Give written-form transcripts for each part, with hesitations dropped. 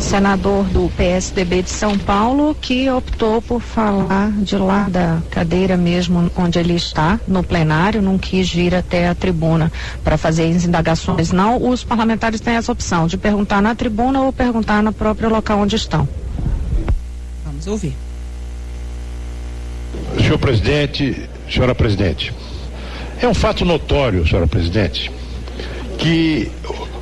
senador do PSDB de São Paulo, que optou por falar de lá da cadeira mesmo onde ele está, no plenário, não quis vir até a tribuna para fazer as indagações. Não, os parlamentares têm essa opção de perguntar na tribuna ou perguntar no próprio local onde estão. Vamos ouvir. Senhor presidente, senhora presidente, é um fato notório, senhora presidente, que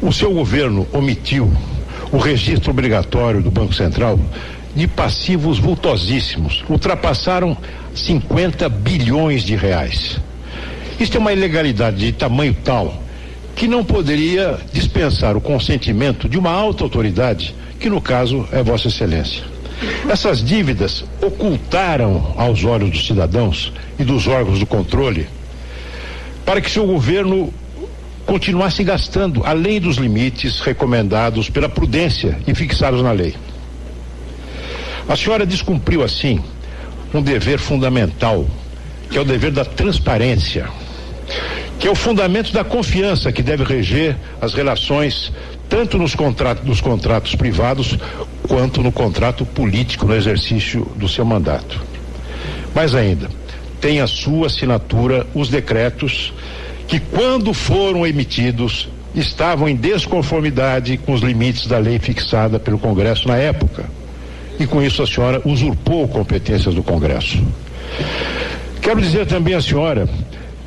o seu governo omitiu o registro obrigatório do Banco Central de passivos vultosíssimos, ultrapassaram 50 bilhões de reais. Isso é uma ilegalidade de tamanho tal que não poderia dispensar o consentimento de uma alta autoridade, que no caso é Vossa Excelência. Essas dívidas ocultaram aos olhos dos cidadãos e dos órgãos do controle para que seu governo continuasse gastando além dos limites recomendados pela prudência e fixados na lei. A senhora descumpriu assim um dever fundamental, que é o dever da transparência, que é o fundamento da confiança que deve reger as relações tanto nos contratos privados quanto no contrato político no exercício do seu mandato. Mais ainda, tem a sua assinatura os decretos que, quando foram emitidos, estavam em desconformidade com os limites da lei fixada pelo Congresso na época. E com isso a senhora usurpou competências do Congresso. Quero dizer também à senhora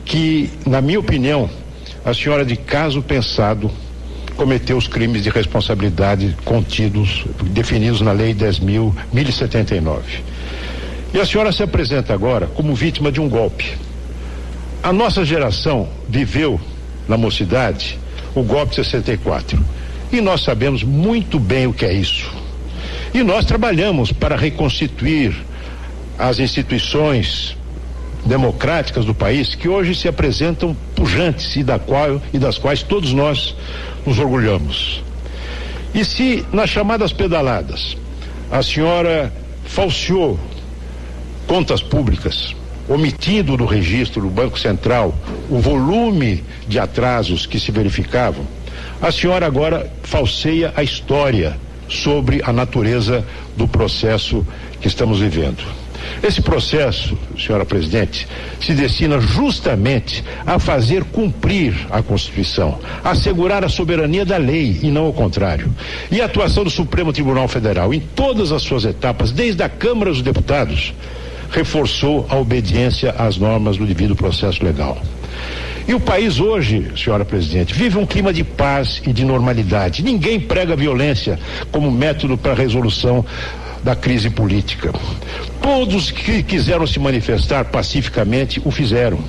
que, na minha opinião, a senhora, de caso pensado, cometeu os crimes de responsabilidade definidos na Lei 10.079. E a senhora se apresenta agora como vítima de um golpe. A nossa geração viveu, na mocidade, o golpe de 64. E nós sabemos muito bem o que é isso. E nós trabalhamos para reconstituir as instituições democráticas do país, que hoje se apresentam pujantes e das quais todos nós nos orgulhamos. E se nas chamadas pedaladas a senhora falseou contas públicas, omitindo do registro do Banco Central o volume de atrasos que se verificavam, a senhora agora falseia a história sobre a natureza do processo que estamos vivendo. Esse processo, senhora presidente, se destina justamente a fazer cumprir a Constituição, a assegurar a soberania da lei e não o contrário. E a atuação do Supremo Tribunal Federal em todas as suas etapas, desde a Câmara dos Deputados, reforçou a obediência às normas do devido processo legal. E o país hoje, senhora presidente, vive um clima de paz e de normalidade. Ninguém prega violência como método para a resolução da crise política. Todos que quiseram se manifestar pacificamente o fizeram.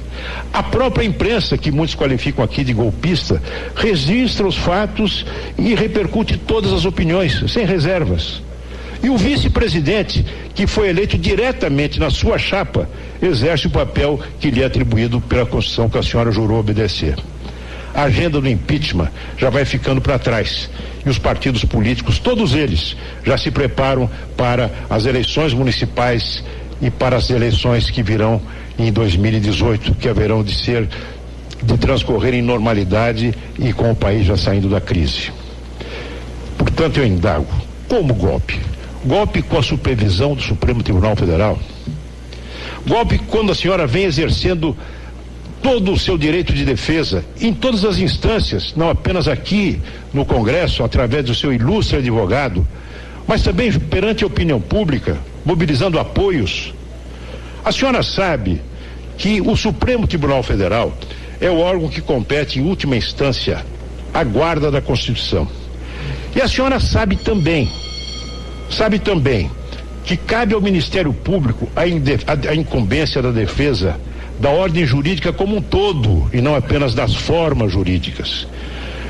A própria imprensa, que muitos qualificam aqui de golpista, registra os fatos e repercute todas as opiniões, sem reservas. E o vice-presidente, que foi eleito diretamente na sua chapa, exerce o papel que lhe é atribuído pela Constituição, que a senhora jurou obedecer. A agenda do impeachment já vai ficando para trás. E os partidos políticos, todos eles, já se preparam para as eleições municipais e para as eleições que virão em 2018, que haverão de transcorrer em normalidade e com o país já saindo da crise. Portanto, eu indago, como golpe? Golpe com a supervisão do Supremo Tribunal Federal? Golpe quando a senhora vem exercendo todo o seu direito de defesa em todas as instâncias, não apenas aqui no Congresso, através do seu ilustre advogado, mas também perante a opinião pública, mobilizando apoios. A senhora sabe que o Supremo Tribunal Federal é o órgão que compete em última instância à guarda da Constituição. E a senhora sabe também que cabe ao Ministério Público a incumbência da defesa da ordem jurídica como um todo e não apenas das formas jurídicas.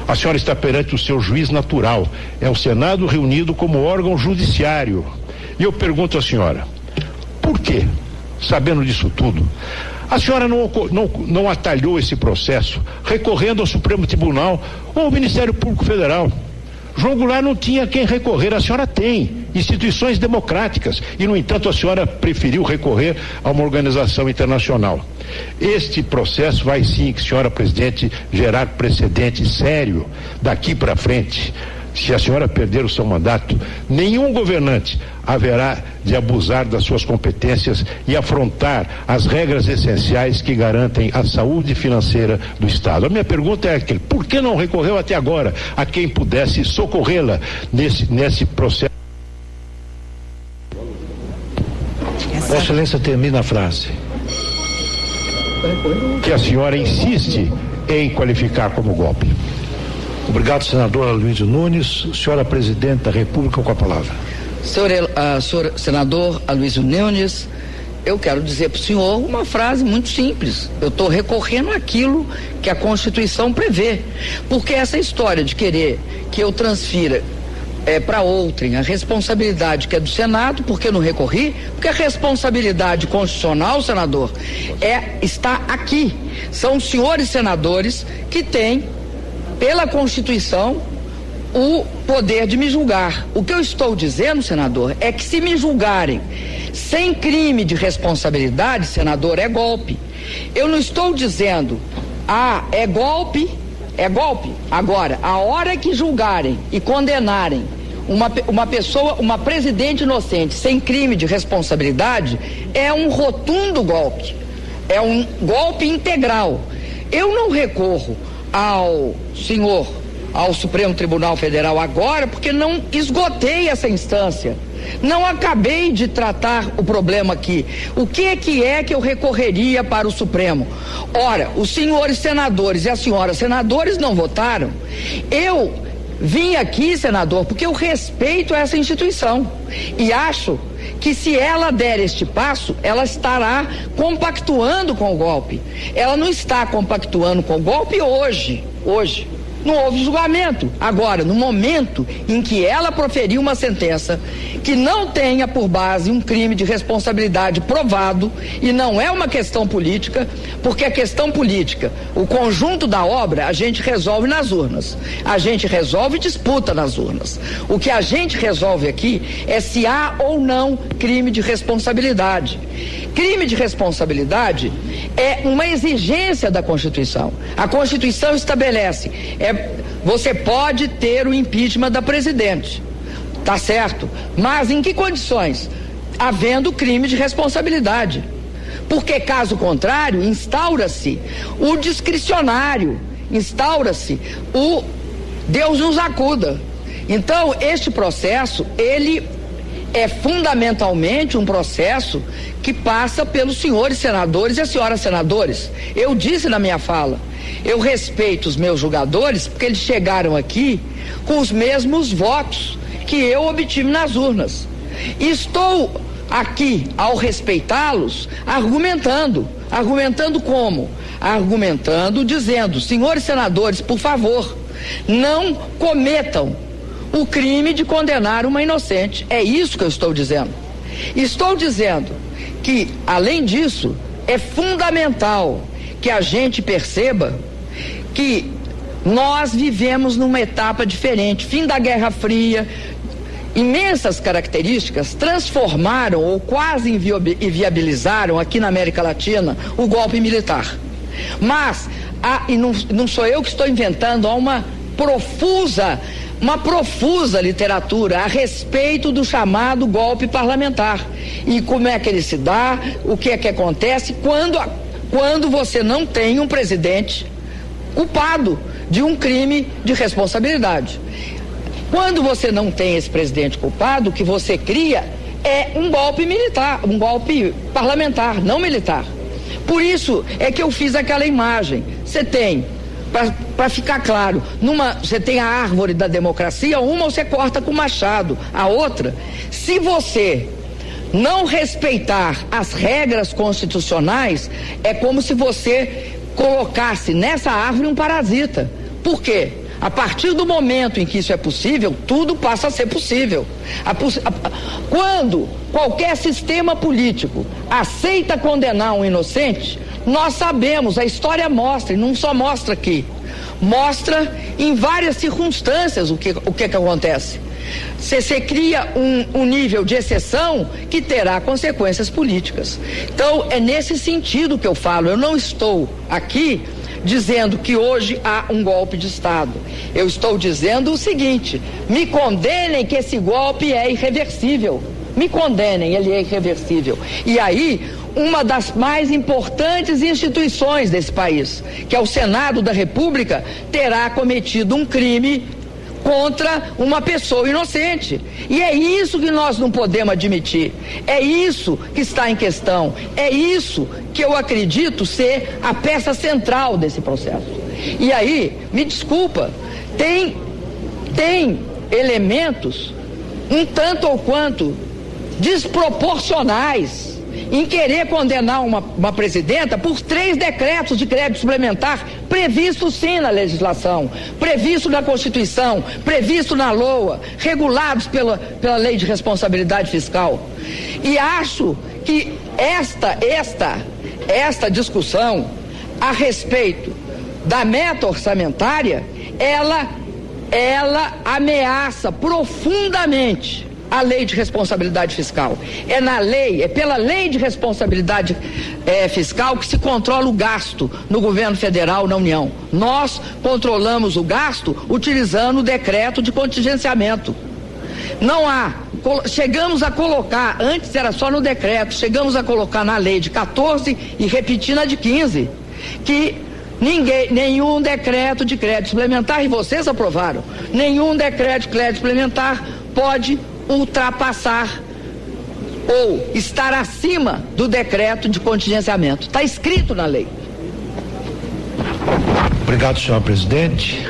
A senhora está perante o seu juiz natural, é o Senado reunido como órgão judiciário. E eu pergunto à senhora, por quê, sabendo disso tudo, a senhora não atalhou esse processo recorrendo ao Supremo Tribunal ou ao Ministério Público Federal? João Goulart não tinha quem recorrer, a senhora tem instituições democráticas e, no entanto, a senhora preferiu recorrer a uma organização internacional. Este processo vai sim, senhora presidente, gerar precedente sério daqui para frente. se a senhora perder o seu mandato, nenhum governante haverá de abusar das suas competências e afrontar as regras essenciais que garantem a saúde financeira do Estado. A minha pergunta é por que não recorreu até agora a quem pudesse socorrê-la nesse processo? Vossa Excelência, termina a frase. Que a senhora insiste em qualificar como golpe. Obrigado, senador Aloysio Nunes. Senhora Presidente da República, com a palavra. Senhor senador Aloysio Nunes, eu quero dizer para o senhor uma frase muito simples. Eu estou recorrendo àquilo que a Constituição prevê. Porque essa história de querer que eu transfira para outrem a responsabilidade que é do Senado, porque eu não recorri, porque a responsabilidade constitucional, senador, está aqui. São os senhores senadores que têm, pela Constituição, o poder de me julgar. O que eu estou dizendo, senador, é que se me julgarem sem crime de responsabilidade, senador, é golpe. Eu não estou dizendo, é golpe. Agora, a hora que julgarem e condenarem uma pessoa, uma presidente inocente sem crime de responsabilidade, é um rotundo golpe. É um golpe integral. Eu não recorro ao Supremo Tribunal Federal agora, porque não esgotei essa instância. Não acabei de tratar o problema aqui. O que é que eu recorreria para o Supremo? Ora, os senhores senadores e as senhoras senadores não votaram. Eu vim aqui, senador, porque eu respeito essa instituição e acho que se ela der este passo, ela estará compactuando com o golpe. Ela não está compactuando com o golpe hoje. Não houve julgamento. Agora, no momento em que ela proferiu uma sentença que não tenha por base um crime de responsabilidade provado, e não é uma questão política, porque a questão política, o conjunto da obra, a gente resolve nas urnas. A gente resolve e disputa nas urnas. O que a gente resolve aqui é se há ou não crime de responsabilidade. Crime de responsabilidade é uma exigência da Constituição. A Constituição estabelece, você pode ter o impeachment da presidente, tá certo? Mas em que condições? Havendo crime de responsabilidade. Porque caso contrário, instaura-se o discricionário, instaura-se o Deus nos acuda. Então, este processo, ele é fundamentalmente um processo que passa pelos senhores senadores e as senhoras senadores. Eu disse na minha fala, eu respeito os meus julgadores porque eles chegaram aqui com os mesmos votos que eu obtive nas urnas. Estou aqui, ao respeitá-los, argumentando como? Argumentando, dizendo, senhores senadores, por favor, não cometam o crime de condenar uma inocente. É isso que eu estou dizendo. Estou dizendo que, além disso, é fundamental que a gente perceba que nós vivemos numa etapa diferente. Fim da Guerra Fria, imensas características transformaram ou quase inviabilizaram aqui na América Latina o golpe militar. Mas, e não sou eu que estou inventando, há uma profusa literatura a respeito do chamado golpe parlamentar e como é que ele se dá, o que é que acontece quando você não tem um presidente culpado de um crime de responsabilidade. Quando você não tem esse presidente culpado, o que você cria é um golpe militar, um golpe parlamentar, não militar. Por isso é que eu fiz aquela imagem. Você tem, para ficar claro, você tem a árvore da democracia, uma você corta com machado, a outra, se você não respeitar as regras constitucionais, é como se você colocasse nessa árvore um parasita. Por quê? A partir do momento em que isso é possível, tudo passa a ser possível. Quando qualquer sistema político aceita condenar um inocente, nós sabemos, a história mostra, e não só mostra aqui, mostra em várias circunstâncias o que acontece. Você cria um nível de exceção que terá consequências políticas. Então, é nesse sentido que eu falo. Eu não estou aqui dizendo que hoje há um golpe de Estado. Eu estou dizendo o seguinte: me condenem que esse golpe é irreversível. Me condenem, ele é irreversível. E aí, uma das mais importantes instituições desse país, que é o Senado da República, terá cometido um crime contra uma pessoa inocente. E é isso que nós não podemos admitir. É isso que está em questão. É isso que eu acredito ser a peça central desse processo. E aí, me desculpa, tem elementos um tanto ou quanto desproporcionais em querer condenar uma presidenta por 3 decretos de crédito suplementar previstos sim na legislação, previsto na Constituição, previsto na LOA, regulados pela Lei de Responsabilidade Fiscal. E acho que esta discussão a respeito da meta orçamentária, ela ameaça profundamente a Lei de Responsabilidade Fiscal. É pela Lei de Responsabilidade Fiscal que se controla o gasto no governo federal, na União. Nós controlamos o gasto utilizando o decreto de contingenciamento. Chegamos a colocar, antes era só no decreto, chegamos a colocar na lei de 14 e repetir na de 15, que nenhum decreto de crédito suplementar, e vocês aprovaram, nenhum decreto de crédito suplementar pode ultrapassar ou estar acima do decreto de contingenciamento. Está escrito na lei. Obrigado, senhor presidente.